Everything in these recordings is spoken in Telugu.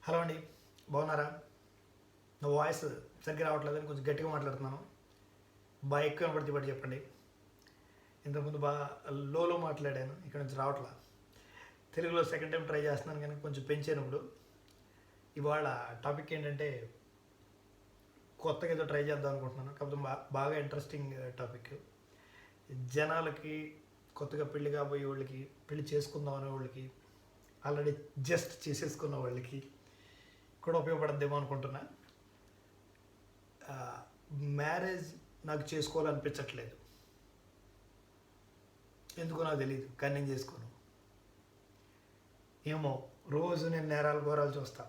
హలో అండి, బాగున్నారా? నా వాయిస్ సరిగ్గా రావట్లేదని కొంచెం గట్టిగా మాట్లాడుతున్నాను. బాగా ఎక్కువ కనపడితే బట్టి చెప్పండి. ఇంతకుముందు బాగా లోలో మాట్లాడాను, ఇక్కడ నుంచి రావట్లా. తెలుగులో సెకండ్ టైం ట్రై చేస్తున్నాను కానీ కొంచెం పెంచాను. ఇప్పుడు ఇవాళ టాపిక్ ఏంటంటే కొత్తగా ఏదో ట్రై చేద్దాం అనుకుంటున్నాను. కాకపోతే బాగా ఇంట్రెస్టింగ్ టాపిక్. జనాలకి, కొత్తగా పెళ్లి కాబోయే వాళ్ళకి, పెళ్లి చేసుకుందాం అనే వాళ్ళకి, ఆల్రెడీ జస్ట్ చేసేసుకున్న వాళ్ళకి కూడా ఉపయోగపడద్దేమో అనుకుంటున్నా. మ్యారేజ్ నాకు చేసుకోవాలనిపించట్లేదు, ఎందుకో నాకు తెలియదు, కానీ నేను చేసుకోను. ఏమో, రోజు నేను నేరాలు ఘోరాలు చూస్తా.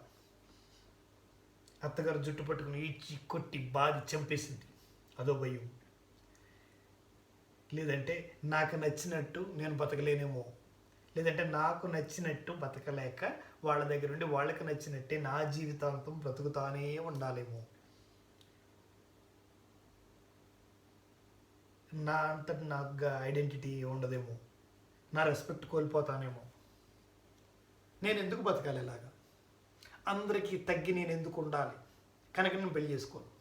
అత్తగారు జుట్టు పట్టుకుని ఈడ్చి కొట్టి బాధి చంపేసింది, అదో భయం. లేదంటే నాకు నచ్చినట్టు నేను బతకలేనేమో, లేదంటే నాకు నచ్చినట్టు బతకలేక వాళ్ళ దగ్గర ఉండి వాళ్ళకి నచ్చినట్టే నా జీవితాంతం బ్రతుకుతానే ఉండాలేమో, నా అంతటి నాకు ఐడెంటిటీ ఉండదేమో, నా రెస్పెక్ట్ కోల్పోతానేమో. నేను ఎందుకు బతకాలి ఇలాగా? అందరికీ తగ్గి నేను ఎందుకు ఉండాలి? కనుక నేను పెళ్లి చేసుకోను.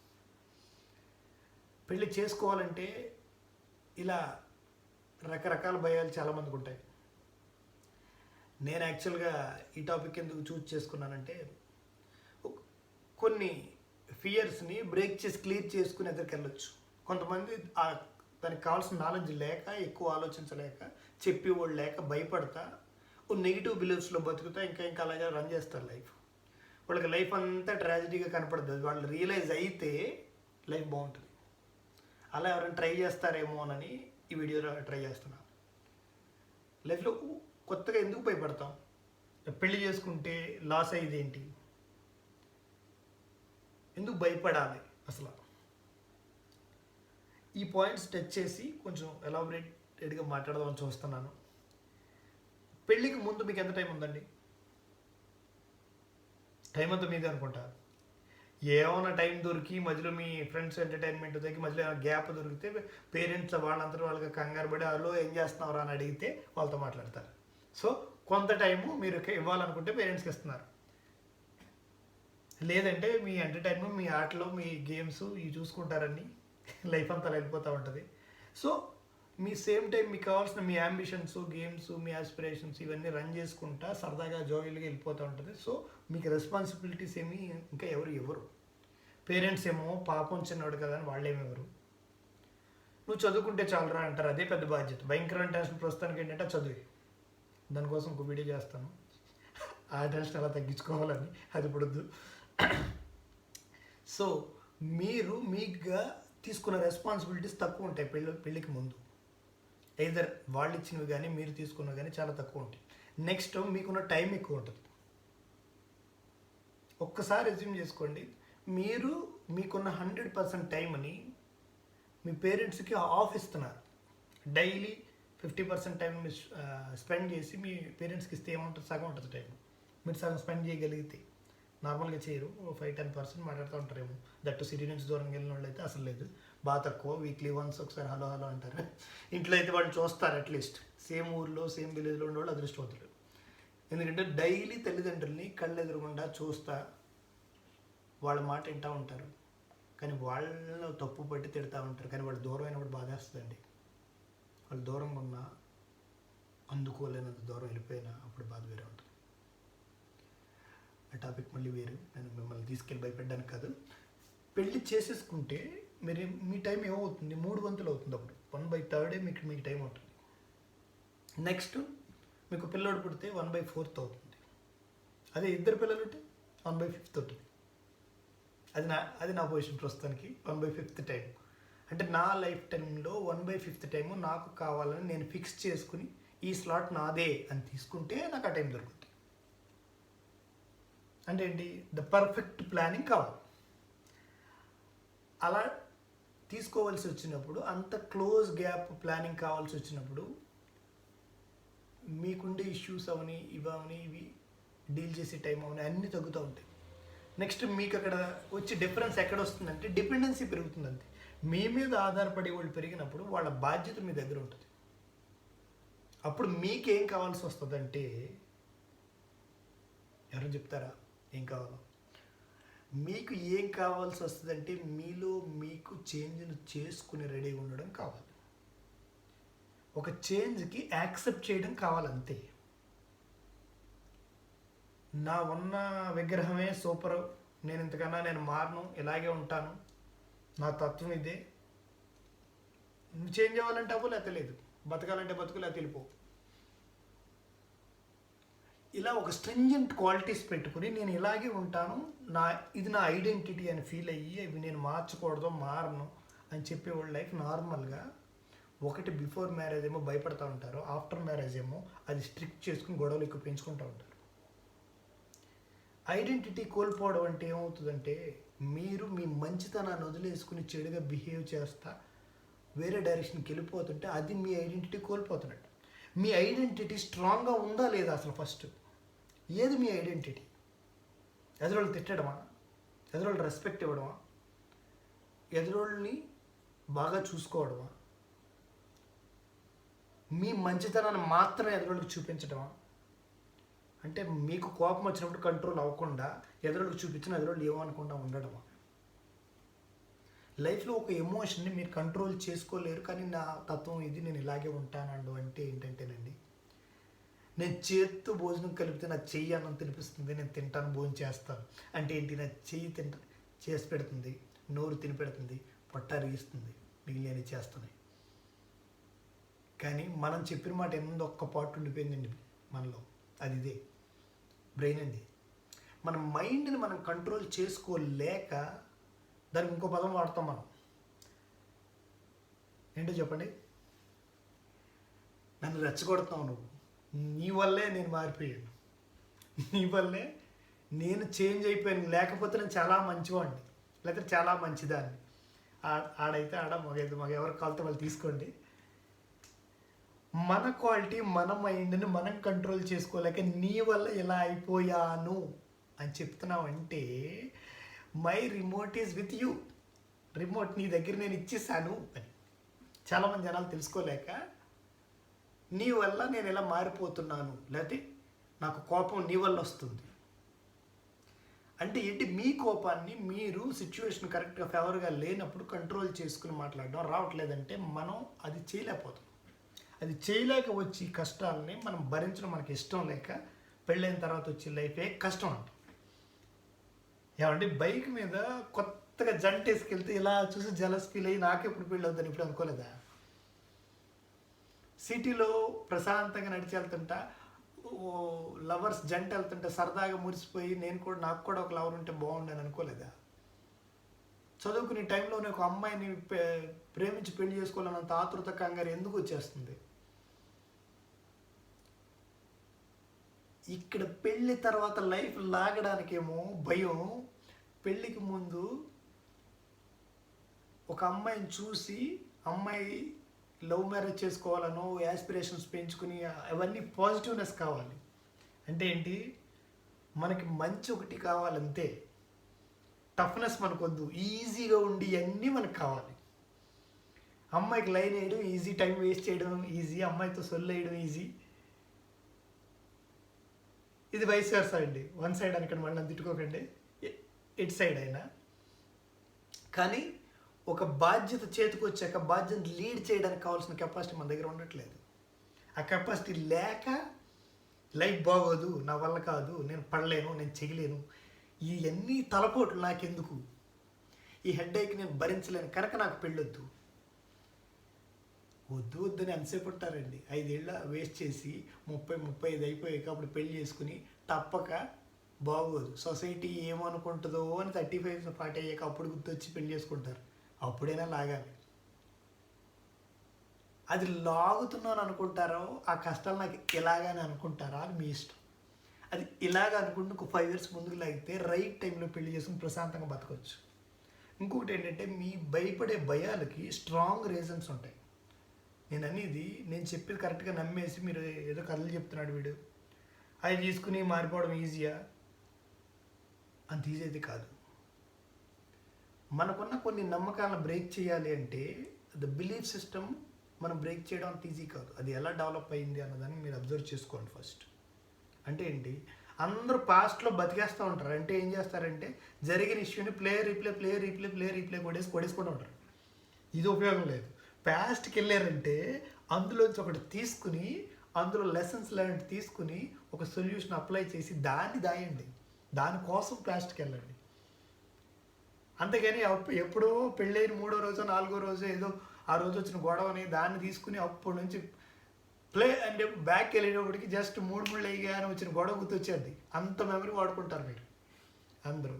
పెళ్లి చేసుకోవాలంటే ఇలా రకరకాల భయాలు చాలామందికి ఉంటాయి. నేను యాక్చువల్గా ఈ టాపిక్ ఎందుకు చూజ్ చేసుకున్నానంటే, కొన్ని ఫియర్స్ని బ్రేక్ చేసి క్లియర్ చేసుకుని ఎదురుకి వెళ్ళొచ్చు. కొంతమంది దానికి కావాల్సిన నాలెడ్జ్ లేక, ఎక్కువ ఆలోచించలేక, చెప్పేవాళ్ళు లేక భయపడతా నెగిటివ్ బిలీఫ్స్లో బతుకుతా ఇంకా అలాగే రన్ చేస్తారు లైఫ్. వాళ్ళకి లైఫ్ అంతా ట్రాజడీగా కనపడుతుంది. వాళ్ళు రియలైజ్ అయితే లైఫ్ బాగుంటుంది. అలా ఎవరైనా ట్రై చేస్తారేమో అని ఈ వీడియోలో ట్రై చేస్తున్నాను. లైఫ్లో కొత్తగా ఎందుకు భయపడతాం? పెళ్లి చేసుకుంటే లాస్ అయ్యేది ఏంటి? ఎందుకు భయపడాలి అసలు? ఈ పాయింట్స్ టచ్ చేసి కొంచెం ఎలాబొరేటెడ్గా మాట్లాడదామని చూస్తున్నాను. పెళ్ళికి ముందు మీకు ఎంత టైం ఉందండి? టైం అంతా మీదే అనుకుంటా. ఏమైనా టైం దొరికి మధ్యలో మీ ఫ్రెండ్స్ ఎంటర్టైన్మెంట్ తగ్గి మధ్యలో ఏమైనా గ్యాప్ దొరికితే పేరెంట్స్ వాళ్ళంతా వాళ్ళకి కంగారు పడి వాళ్ళు ఏం చేస్తున్నారా అని అడిగితే వాళ్ళతో మాట్లాడతారు. సో కొంత టైము మీరు ఇవ్వాలనుకుంటే పేరెంట్స్కి ఇస్తున్నారు. లేదంటే మీ ఎంటర్టైన్మెంట్, మీ ఆటలు, మీ గేమ్స్ ఇవి చూసుకుంటారని లైఫ్ అంతా వెళ్ళిపోతూ ఉంటుంది. సో మీ సేమ్ టైం మీకు కావాల్సిన మీ అంబిషన్స్, గేమ్స్, మీ ఆస్పిరేషన్స్ ఇవన్నీ రన్ చేసుకుంటా సరదాగా జాయిల్గా వెళ్ళిపోతూ ఉంటుంది. సో మీకు రెస్పాన్సిబిలిటీస్ ఏమి ఇంకా ఎవరు పేరెంట్స్ ఏమో పాపం చిన్నవాడు కదా అని వాళ్ళేమెవరు. నువ్వు చదువుకుంటే చాలరా అంటారు, అదే పెద్ద బాధ్యత. భయంకరమైన టెన్షన్ ప్రస్తుతానికి ఏంటంటే చదువు. దానికోసం ఒక వీడియో చేస్తాను, ఆ టెన్షన్ ఎలా తగ్గించుకోవాలని. అది పడద్దు. సో మీరు మీకుగా తీసుకున్న రెస్పాన్సిబిలిటీస్ తక్కువ ఉంటాయి పెళ్ళికి ముందు. ఎయిదర్ వాళ్ళు ఇచ్చినవి కానీ మీరు తీసుకున్నవి కానీ చాలా తక్కువ ఉంటాయి. నెక్స్ట్ మీకున్న టైం ఎక్కువ ఉంటుంది. ఒక్కసారి అజ్యూమ్ చేసుకోండి, మీరు మీకున్న 100% టైంని మీ పేరెంట్స్కి ఆఫ్ ఇస్తున్నారు. డైలీ 50% టైం స్పెండ్ చేసి మీ పేరెంట్స్కి ఇస్తే ఏముంటుంది? సగం ఉంటుంది టైం. మీరు సగం స్పెండ్ చేయగలిగితే, నార్మల్గా చేయరు, 5-10% మాట్లాడుతూ ఉంటారేమో. దట్టు సిటీ నుంచి దూరం వెళ్ళిన వాళ్ళు అయితే అసలు లేదు, బాగా తక్కువ. వీక్లీ వన్స్ ఒకసారి హలో హలో అంటారు. ఇంట్లో అయితే వాళ్ళు చూస్తారు, అట్లీస్ట్ సేమ్ ఊర్లో సేమ్ విలేజ్లో ఉండేవాళ్ళు అదృష్టవంతులు. ఎందుకంటే డైలీ తల్లిదండ్రుల్ని కళ్ళు ఎదురకుండా చూస్తా వాళ్ళ మాట వింటూ ఉంటారు. కానీ వాళ్ళు తప్పు పట్టి తిడతా ఉంటారు. కానీ వాళ్ళు దూరం అయినప్పుడు బాధేస్తుందండి. వాళ్ళు దూరంగా ఉన్నా, అందుకోలేనంత దూరం వెళ్ళిపోయినా అప్పుడు బాధ వేరే ఉంటుంది. ఆ టాపిక్ మళ్ళీ వేరు. నేను మిమ్మల్ని తీసుకెళ్ళి భయపెట్టడానికి కాదు. పెళ్ళి చేసేసుకుంటే మీ టైం ఏమవుతుంది? 3 వంతులు అవుతుంది. అప్పుడు 1/3 మీకు టైం అవుతుంది. నెక్స్ట్ మీకు పిల్లోడు పుడితే 1/4 అవుతుంది. అదే ఇద్దరు పిల్లలు ఉంటే 1/5 అవుతుంది. అది నా పొజిషన్ ప్రస్తుతానికి. 1/5 టైం అంటే నా లైఫ్ టైంలో 1/5 టైము నాకు కావాలని నేను ఫిక్స్ చేసుకుని ఈ స్లాట్ నాదే అని తీసుకుంటే నాకు ఆ టైం దొరుకుతుంది. అంటే ఏంటి? ద పర్ఫెక్ట్ ప్లానింగ్ కావాలి. అలా తీసుకోవాల్సి వచ్చినప్పుడు, అంత క్లోజ్ గ్యాప్ ప్లానింగ్ కావాల్సి వచ్చినప్పుడు మీకుండే ఇష్యూస్ అవని ఇవి డీల్ చేసే టైం అవని అన్నీ తగ్గుతూ ఉంటాయి. నెక్స్ట్ మీకు అక్కడ వచ్చే డిఫరెన్స్ ఎక్కడ వస్తుందంటే డిపెండెన్సీ పెరుగుతుంది. అంతే. మీ మీద ఆధారపడే వాళ్ళు పెరిగినప్పుడు వాళ్ళ బాధ్యత మీ దగ్గర ఉంటుంది. అప్పుడు మీకేం కావాల్సి వస్తుందంటే, ఎవరు చెప్తారా? ఏం కావాలో. మీకు ఏం కావాల్సి వస్తుందంటే మీలో మీకు చేంజ్ను చేసుకుని రెడీగా ఉండడం కావాలి. ఒక చేంజ్కి యాక్సెప్ట్ చేయడం కావాలంతే. నా ఉన్న విగ్రహమే సూపరు, నేను ఇంతకన్నా నేను మారను, ఇలాగే ఉంటాను, నా తత్వం ఇదే, చేంజ్ అవ్వాలంటే అవ్వు, లేకపోతే లేదు, బతకాలంటే బతుకు, లేకపోతే వెళ్ళిపో. ఇలా ఒక స్ట్రింజెంట్ క్వాలిటీస్ పెట్టుకుని నేను ఇలాగే ఉంటాను, ఇది నా ఐడెంటిటీ అని ఫీల్ అయ్యి అవి నేను మార్చకూడదు, మారను అని చెప్పేవాళ్ళ లైఫ్ నార్మల్గా ఒకటి బిఫోర్ మ్యారేజ్ ఏమో భయపడుతూ ఉంటారు, ఆఫ్టర్ మ్యారేజ్ ఏమో అది స్ట్రిక్ట్ చేసుకుని గొడవలు ఎక్కువ పెంచుకుంటూ ఉంటారు. ఐడెంటిటీ కోల్పోవడం అంటే ఏమవుతుందంటే మీరు మీ మంచితనాన్ని వదిలేసుకుని చెడుగా బిహేవ్ చేస్తా వేరే డైరెక్షన్కి వెళ్ళిపోతుంటే అది మీ ఐడెంటిటీ కోల్పోతున్నట్టు. మీ ఐడెంటిటీ స్ట్రాంగ్గా ఉందా లేదా అసలు ఫస్ట్? ఏది మీ ఐడెంటిటీ? ఎదురోళ్ళు తిట్టడమా? ఎదురోళ్ళు రెస్పెక్ట్ ఇవ్వడమా? ఎదురోళ్ళని బాగా చూసుకోవడమా? మీ మంచితనాన్ని మాత్రమే ఎదురోళ్ళకి చూపించడమా? అంటే మీకు కోపం వచ్చినప్పుడు కంట్రోల్ అవ్వకుండా ఎదురోళ్ళకి చూపించిన ఎదురోళ్ళు ఏమనకుండా ఉండడమా? లైఫ్లో ఒక ఎమోషన్ని మీరు కంట్రోల్ చేసుకోలేరు, కానీ నా తత్వం ఇది, నేను ఇలాగే ఉంటానండు అంటే ఏంటంటేనండి, నేను చేత్తో భోజనం కలిపితే నా చెయ్యి అన్నం తినిపిస్తుంది, నేను తింటాను, భోజనం చేస్తాను అంటే ఏంటి? నా చెయ్యి చేసి పెడుతుంది, నోరు తిని పెడుతుంది, పొట్ట అరిగిస్తుంది, మిగిలినవి చేస్తున్నాయి. కానీ మనం చెప్పిన మాట ఎందు ఒక్క పాటు ఉండిపోయిందండి మనలో, అది ఇదే బ్రెయిన్ అండి. మన మైండ్ని మనం కంట్రోల్ చేసుకోలేక దానికి ఇంకో పదం వాడతాం మనం. ఏంటో చెప్పండి? నన్ను రెచ్చగొడతావు నువ్వు, నీ వల్లే నేను మారిపోయాను, నీ వల్లే నేను చేంజ్ అయిపోయాను, లేకపోతే నేను చాలా మంచివాడిని, లేకపోతే చాలా మంచిదాన్ని. ఆడైతే ఆడ, మగైతే మగ, ఎవరు కావాలితే వాళ్ళు తీసుకోండి. మన క్వాలిటీ, మన మైండ్ని మనం కంట్రోల్ చేసుకోలేక నీ వల్ల ఇలా అయిపోయాను అని చెప్తున్నావంటే my remote is with you, remote నీ దగ్గర నేను ఇచ్చేసాను అని చాలామంది జనాలు తెలుసుకోలేక నీ వల్ల నేను ఇలా మారిపోతున్నాను, లేకపోతే నాకు కోపం నీ వల్ల వస్తుంది అంటే ఏంటి? మీ కోపాన్ని మీరు సిచ్యువేషన్ కరెక్ట్గా ఫేవర్గా లేనప్పుడు కంట్రోల్ చేసుకుని మాట్లాడడం రావట్లేదంటే మనం అది చేయలేకపోతాం. అది చేయలేక వచ్చి కష్టాలని మనం భరించడం మనకి ఇష్టం లేక పెళ్ళైన తర్వాత వచ్చే లైఫే కష్టం అంట. ఏమంటే బైక్ మీద కొత్తగా జంట వేసుకెళ్తే ఇలా చూసి జలస్ ఫీల్ అయ్యి నాకెప్పుడు పెళ్ళి అవుతాను ఇప్పుడు అనుకోలేదా? సిటీలో ప్రశాంతంగా నడిచి వెళ్తుంటా లవర్స్ జంట వెళ్తుంటే సరదాగా మురిసిపోయి నాకు కూడా ఒక లవర్ ఉంటే బాగుండని అనుకోలేదా? చదువుకునే టైంలోనే ఒక అమ్మాయిని ప్రేమించి పెళ్లి చేసుకోవాలన్నంత ఆతృత కంగారు ఎందుకు వచ్చేస్తుంది? ఇక్కడ పెళ్ళి తర్వాత లైఫ్ లాగడానికేమో భయం. పెళ్ళికి ముందు ఒక అమ్మాయిని చూసి అమ్మాయి లవ్ మ్యారేజ్ చేసుకోవాలనో యాస్పిరేషన్స్ పెంచుకుని అవన్నీ పాజిటివ్నెస్ కావాలి. అంటే ఏంటి? మనకి మంచి ఒకటి కావాలంతే, టఫ్నెస్ మనకొద్దు, ఈజీగా ఉండి అన్నీ మనకు కావాలి. అమ్మాయికి లైన్ వేయడం ఈజీ, టైం వేస్ట్ చేయడం ఈజీ, అమ్మాయితో సొల్లు వేయడం ఈజీ. ఇది వైస్ వర్సా అండి, వన్ సైడ్ అనుకోండి, మళ్ళీ తిట్టుకోకండి, ఇటు సైడ్ అయినా. కానీ ఒక బాధ్యత చేతికి వచ్చాక బాధ్యత లీడ్ చేయడానికి కావాల్సిన కెపాసిటీ మన దగ్గర ఉండట్లేదు. ఆ కెపాసిటీ లేక లైఫ్ బాగోదు, నా వల్ల కాదు, నేను పడలేను, నేను చేయలేను, ఇవన్నీ తలపోట్లు నాకెందుకు, ఈ హెడ్ఏక్ నేను భరించలేను కనుక నాకు పెళ్ళొద్దు. వద్దు వద్దని ఎంతసేపు ఉంటారండి? 5 ఏళ్ళ వేస్ట్ చేసి 30-35 అయిపోయాక అప్పుడు పెళ్లి చేసుకుని తప్పక బాగోదు, సొసైటీ ఏమనుకుంటుందో అని 35-40 అయ్యాక అప్పుడు గుర్తొచ్చి పెళ్లి చేసుకుంటారు. అప్పుడైనా లాగాలి. అది లాగుతున్నాను అనుకుంటారో ఆ కష్టాలు నాకు ఇలాగని అనుకుంటారా అని మీ ఇష్టం. అది ఇలాగ అనుకుంటూ ఒక 5 years ముందుకు లాగితే రైట్ టైంలో పెళ్లి చేసుకుని ప్రశాంతంగా బతకొచ్చు. ఇంకొకటి ఏంటంటే మీ భయపడే భయాలకి స్ట్రాంగ్ రీజన్స్ ఉంటాయి. నేను అనేది నేను చెప్పేది కరెక్ట్గా నమ్మేసి మీరు ఏదో కథలు చెప్తున్నాడు వీడు, అవి తీసుకుని మారిపోవడం ఈజీయా? అంత ఈజీ అయితే కాదు. మనకున్న కొన్ని నమ్మకాలను బ్రేక్ చేయాలి అంటే ద బిలీఫ్ సిస్టమ్ మనం బ్రేక్ చేయడం అంత ఈజీ కాదు. అది ఎలా డెవలప్ అయింది అన్నదాన్ని మీరు అబ్జర్వ్ చేసుకోండి ఫస్ట్. అంటే ఏంటి? అందరూ పాస్ట్లో బతికేస్తూ ఉంటారు. అంటే ఏం చేస్తారంటే జరిగిన ఇష్యూని ప్లే రీప్లే కొడేసుకుంటూ ఉంటారు. ఇది ఉపయోగం లేదు. పాస్ట్కి వెళ్ళారంటే అందులోంచి ఒకటి తీసుకుని అందులో లెసన్స్ లాంటి తీసుకుని ఒక సొల్యూషన్ అప్లై చేసి దాన్ని దాయండి. దానికోసం పాస్ట్కి వెళ్ళండి. అంతేగాని ఎప్పుడో పెళ్ళైన 3వ రోజు 4వ రోజు ఏదో ఆ రోజు వచ్చిన గొడవని దాన్ని తీసుకుని అప్పటి నుంచి ప్లే అంటే బ్యాక్ వెళ్ళేటప్పటికి జస్ట్ 3 వేయగానే వచ్చిన గొడవ గుర్తొచ్చేది. అంత మెమరీ వాడుకుంటారు మీరు అందరూ.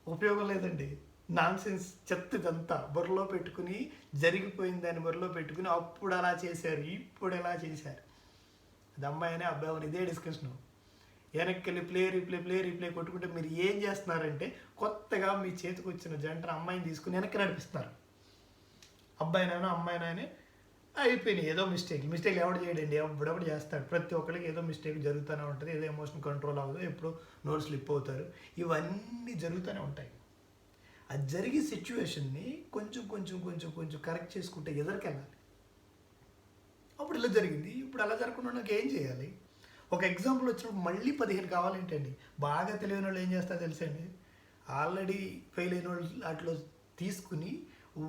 ఉపయోగం లేదండి. నాన్సెన్స్ చెత్త ఇదంతా బుర్రలో పెట్టుకుని జరిగిపోయిన దాన్ని బుర్రలో పెట్టుకుని అప్పుడు అలా చేశారు, ఇప్పుడు ఎలా చేశారు. అది అమ్మాయినే అబ్బాయి ఇదే డిస్కషన్. వెనక్కి వెళ్ళి ప్లే రీప్లే కొట్టుకుంటే మీరు ఏం చేస్తున్నారంటే కొత్తగా మీ చేతికి వచ్చిన జంట అమ్మాయిని తీసుకుని వెనక్కి నడిపిస్తున్నారు. అబ్బాయినైనా అమ్మాయినైనా అయిపోయినాయి. ఏదో మిస్టేక్ ఎవడు చేయడండి, ఎప్పుడప్పుడు చేస్తాడు. ప్రతి ఒక్కరికి ఏదో మిస్టేక్ జరుగుతూనే ఉంటుంది. ఏదో ఎమోషన్ కంట్రోల్ అవ్వదు, ఎప్పుడు నోట్ స్లిప్ అవుతారు. ఇవన్నీ జరుగుతూనే ఉంటాయి. అది జరిగే సిచ్యువేషన్ని కొంచెం కరెక్ట్ చేసుకుంటే ఎదురుకెళ్ళాలి. అప్పుడు ఇలా జరిగింది, ఇప్పుడు అలా జరగకుండా నాకు ఏం చేయాలి? ఒక ఎగ్జాంపుల్ వచ్చినప్పుడు మళ్ళీ 15 కావాలేంటండి. బాగా తెలియని వాళ్ళు ఏం చేస్తారో తెలుసండి, ఆల్రెడీ ఫెయిల్ అయిన వాళ్ళు వాటిలో తీసుకుని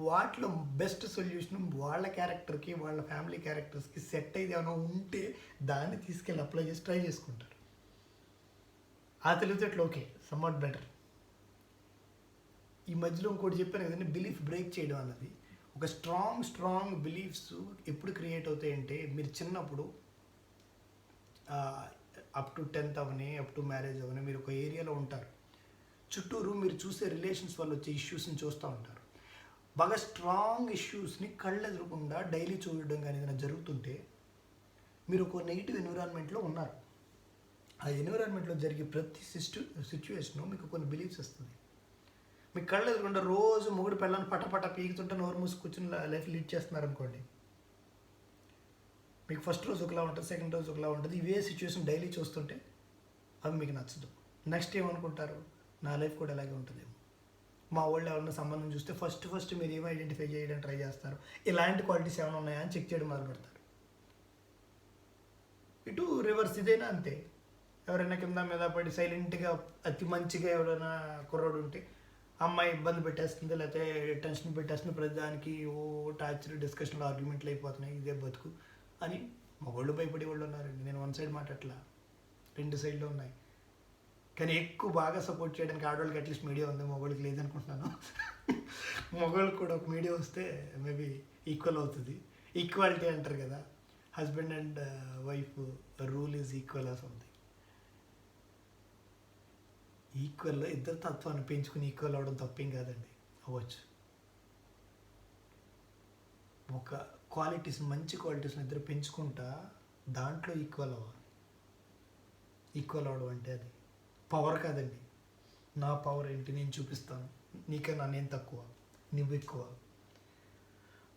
వాటిలో బెస్ట్ సొల్యూషన్ వాళ్ళ క్యారెక్టర్కి వాళ్ళ ఫ్యామిలీ క్యారెక్టర్స్కి సెట్ అయితే ఏమైనా ఉంటే దాన్ని తీసుకెళ్ళి అప్లై చేసి ట్రై చేసుకుంటారు. ఆ తెలివితేటలు ఓకే, సమ్వాట్ బెటర్. ఈ మధ్యలో ఇంకోటి చెప్పాను కదండి, బిలీఫ్ బ్రేక్ చేయడం అన్నది. ఒక స్ట్రాంగ్ బిలీఫ్స్ ఎప్పుడు క్రియేట్ అవుతాయంటే మీరు చిన్నప్పుడు అప్ టు 10th అవని అప్ టు మ్యారేజ్ అవని మీరు ఒక ఏరియాలో ఉంటారు. చుట్టూరు మీరు చూసే రిలేషన్స్ వల్ల వచ్చే ఇష్యూస్ని చూస్తూ ఉంటారు. బాగా స్ట్రాంగ్ ఇష్యూస్ని కళ్ళు ఎదురకుండా డైలీ చూడడం కానీ ఏదైనా జరుగుతుంటే మీరు ఒక నెగిటివ్ ఎన్విరాన్మెంట్లో ఉన్నారు. ఆ ఎన్విరాన్మెంట్లో జరిగే ప్రతి సిచ్యువేషను మీకు కొన్ని బిలీఫ్స్ వస్తుంది. మీకు కళ్ళు ఎదురకుండా రోజు మొగుడు పిల్లల్ని పటపట పీకుతుంటే నోరు మూసి కూర్చుని లైఫ్ లీడ్ చేస్తున్నారు అనుకోండి, మీకు ఫస్ట్ రోజు ఒకలా ఉంటుంది, సెకండ్ రోజు ఒకలా ఉంటుంది. ఇవే సిచ్యువేషన్ డైలీ చూస్తుంటే అవి మీకు నచ్చదు. నెక్స్ట్ ఏమనుకుంటారు, నా లైఫ్ కూడా అలాగే ఉంటుందేమో. మా వాళ్ళు ఎవరైనా సంబంధం చూస్తే ఫస్ట్ మీరు ఏమో ఐడెంటిఫై చేయడానికి ట్రై చేస్తారు. ఇలాంటి క్వాలిటీస్ ఏమైనా ఉన్నాయా అని చెక్ చేయడం మొదలు పెడతారు. ఇటు రివర్స్ ఇదైనా అంతే. ఎవరైనా కింద మీద పడి సైలెంట్గా అతి మంచిగా ఎవరైనా కుర్రోడు ఉంటే అమ్మాయి ఇబ్బంది పెట్టేస్తుంది, లేకపోతే టెన్షన్ పెట్టేస్తుంది, ప్రతిదానికి ఓ టార్చర్ డిస్కషన్లో ఆర్గ్యుమెంట్లు అయిపోతున్నాయి, ఇదే బతుకు అని మగోళ్ళు భయపడే వాళ్ళు ఉన్నారండి. నేను వన్ సైడ్ మాట్లాడట్లా, 2 సైడ్లో ఉన్నాయి. కానీ ఎక్కువ బాగా సపోర్ట్ చేయడానికి ఆడవాళ్ళకి అట్లీస్ట్ మీడియా ఉంది, మగవాళ్ళకి లేదనుకుంటున్నాను. మగవాళ్ళకి కూడా ఒక మీడియా వస్తే మేబీ ఈక్వల్ అవుతుంది. ఈక్వాలిటీ అంటారు కదా, husband and wife rule is equal or something. ఈక్వల్లో ఇద్దరు తత్వాన్ని పెంచుకుని ఈక్వల్ అవ్వడం తప్పేం కాదండి, అవ్వచ్చు. ఒక క్వాలిటీస్ మంచి క్వాలిటీస్ని ఇద్దరు పెంచుకుంటా దాంట్లో ఈక్వల్ అవ్వాలి. ఈక్వల్ అవ్వడం అంటే అది పవర్ కాదండి. నా పవర్ ఏంటి నేను చూపిస్తాను, నీకన్నా నేను తక్కువ నువ్వు ఎక్కువ.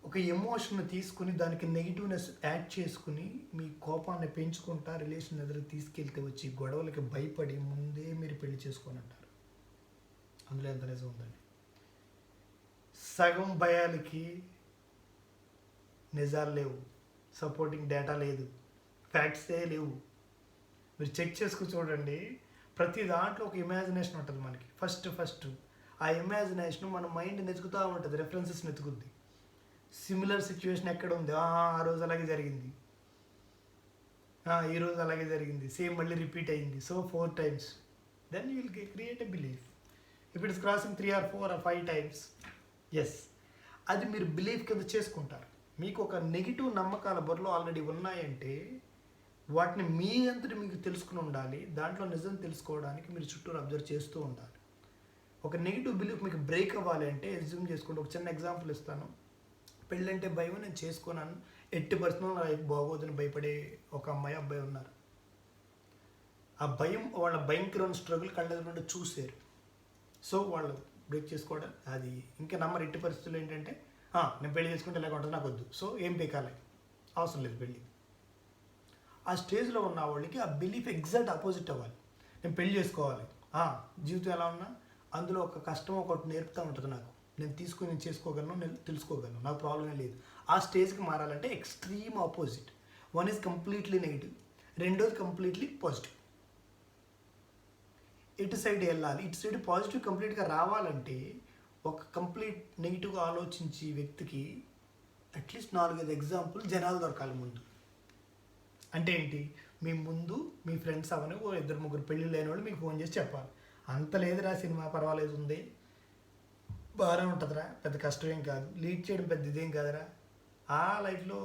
ఒక ఎమోషన్ తీసుకుని దానికి నెగిటివ్నెస్ యాడ్ చేసుకుని మీ కోపాన్ని పెంచుకుంటా రిలేషన్ ఎదురుకు తీసుకెళ్తే వచ్చి గొడవలకి భయపడి ముందే మీరు పెళ్లి చేసుకొని అంటారు. అందులో ఎంత నిజం ఉందండి. సగం భయాలకి నిజాలు లేవు, సపోర్టింగ్ డేటా లేదు, ఫ్యాక్ట్సే లేవు. మీరు చెక్ చేసుకుని చూడండి. ప్రతి దాంట్లో ఒక ఇమాజినేషన్ ఉంటుంది మనకి. ఫస్ట్ ఆ ఇమాజినేషన్ మన మైండ్ నెతుకుతూ ఉంటుంది, రెఫరెన్సెస్ నెతుకుద్ది. సిమిలర్ సిచ్యువేషన్ ఎక్కడ ఉంది, ఆ రోజు అలాగే జరిగింది, ఈ రోజు అలాగే జరిగింది, సేమ్ మళ్ళీ రిపీట్ అయింది. So 4 times, then you will create a belief. If it's crossing 3 or 4 or 5 times, yes, అది మీరు బిలీఫ్ కింద చేసుకుంటారు. మీకు ఒక నెగిటివ్ నమ్మకాల బుర్రలో ఆల్రెడీ ఉన్నాయంటే వాటిని మీ అంతటి మీకు తెలుసుకుని ఉండాలి. దాంట్లో నిజం తెలుసుకోవడానికి మీరు చుట్టూరు అబ్జర్వ్ చేస్తూ ఉండాలి. ఒక నెగిటివ్ బిలీఫ్ మీకు బ్రేక్ అవ్వాలి అంటే ఎగ్జ్యూమ్ చేసుకోండి. ఒక చిన్న ఎగ్జాంపుల్ ఇస్తాను. పెళ్ళంటే భయం, నేను చేసుకున్నాను, ఎట్టి పరిస్థితుల్లో లైఫ్ బాగోదని భయపడే ఒక అమ్మాయి అబ్బాయి ఉన్నారు. ఆ భయం వాళ్ళ భయంకరమైన స్ట్రగుల్ కళ్ళెదురుండి చూసారు. సో వాళ్ళు బ్రేక్ చేసుకోవడం అది ఇంకా నమ్మరు. ఎట్టి పరిస్థితుల్లో ఏంటంటే నేను పెళ్లి చేసుకుంటే ఇలాగ ఉంటుంది, నాకు వద్దు, సో ఏం పీకాలి, అవసరం లేదు పెళ్ళి. ఆ స్టేజ్లో ఉన్న వాళ్ళకి ఆ బిలీఫ్ ఎగ్జాక్ట్ ఆపోజిట్ అవ్వాలి. నేను పెళ్లి చేసుకోవాలి, జీవితం ఎలా ఉన్నా అందులో ఒక కష్టం ఒకటి నేర్పుతూ ఉంటుంది నాకు, నేను తీసుకుని నేను చేసుకోగలను, నేను తెలుసుకోగలను, నాకు ప్రాబ్లమే లేదు. ఆ స్టేజ్కి మారాలంటే extreme opposite. One is completely negative, రెండోది కంప్లీట్లీ పాజిటివ్. ఇటు సైడ్ వెళ్ళాలి. ఇటు సైడ్ పాజిటివ్ కంప్లీట్గా రావాలంటే ఒక కంప్లీట్ నెగిటివ్గా ఆలోచించి వ్యక్తికి అట్లీస్ట్ 4-5 ఎగ్జాంపుల్ జనాలు దొరకాలి ముందు. అంటే ఏంటి, మీ ముందు మీ ఫ్రెండ్స్ అవని 2-3 పెళ్ళిళ్ళు లేని వాళ్ళు మీకు ఫోన్ చేసి చెప్పాలి, అంత లేదురా సినిమా, పర్వాలేదు ఉంది, బాగానే ఉంటుందిరా, పెద్ద కష్టమేం కాదు, లీడ్ చేయడం పెద్ద ఇదేం కాదురా, ఆ లైఫ్లో